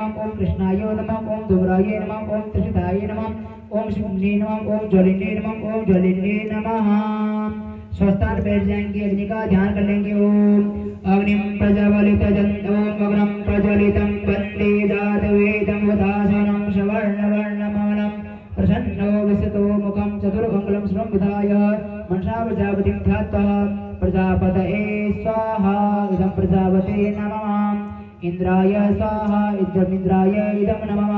नमः ओम कृष्णाय नमः ओम धूम्राय नमः ओम त्रिषिताय नमः ओम शिवने नमः ओम ज्वलिने नमः ओम ज्वलिने नमः। स्वस्थान बैठ जाएंगे, अग्नि का ध्यान कर लेंगे। ओम अग्निम प्रज्वलितं ओम अग्निम प्रज्वलितं वन्दे जातवेदं वदासनं सवर्णवर्णमानं प्रसन्नो विसतो मुखं चतुर्भुजं श्रवं विधाय मनसा प्रजापतिं ध्यात्वा प्रजापतये स्वाहा इदं प्रजापते नमः। इंद्राय स्वाहा इदमिन्द्राय इदं नमः।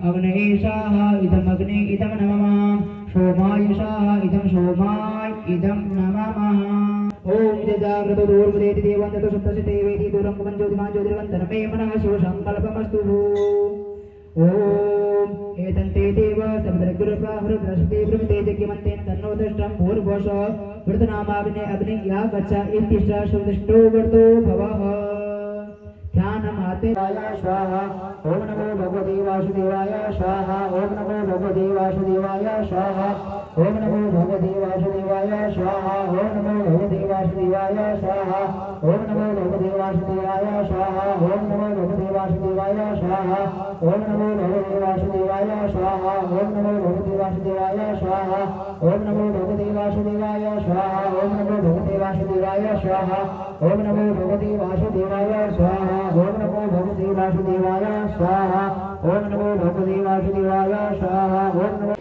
अग्नये स्वाहा इदमग्ने इदं नमः। सोमाय स्वाहा इदं सोमाय इदं नमः। ओम जजाग्रतो दूरमुदेति देवं ततो सप्तस्य देवेति दूरं कुमं ज्योतिमान् ज्योतिर्वन्दनं मे मनः शिवसङ्कल्पमस्तु। ओम एतन्ते देव समुद्रगुरुप्राहुरुद्रस्ते ब्रह्मते जज्ञमन्तेन तन्नो दष्टं भूर्भुवः वृतनामाग्ने अग्नि या गच्छ इत्तिष्ठ सुदृष्टो वर्तो भवः। ध्यानमाते स्वाहा ओम नमो भगवते वासुदेवाय स्वाहा ओम नमो भगवते वासुदेवाय स्वाहा ओम नमो भगवते वासुदेवाय स्वाहा ओम नमो भगवते वासुदेवाय स्वाहा ओम नमो भगवते वासुदेवाय स्वाहा ओम नमो भगवते वासुदेवाय स्वाहा ओम नमो भगवते वासुदेवाय स्वाहा ओम नमो भगवते वासुदेवाय स्वाहा ओम नमो भगवते वासुदेवाय स्वाहा ओम नमो भगवते वासुदेवाय स्वाहा ओम नमो भगवते वासुदेवाय स्वाहा ओम नमो भगवते वासुदेवाय स्वाहा ओम नमो भगवते वासुदेवाय स्वाहा ओम नमो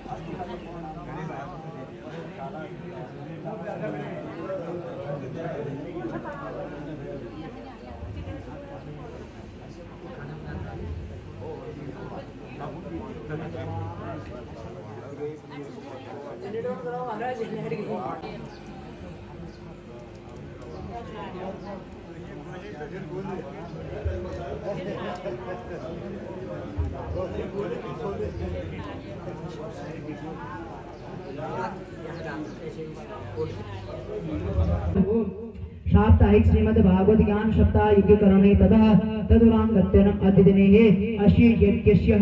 साप्ताहिक श्रीमद् भागवत ज्ञान सप्ताह यज्ञ करणे ततः तदुरांगत्यनम अतिदिने अश्य यज्ञस्य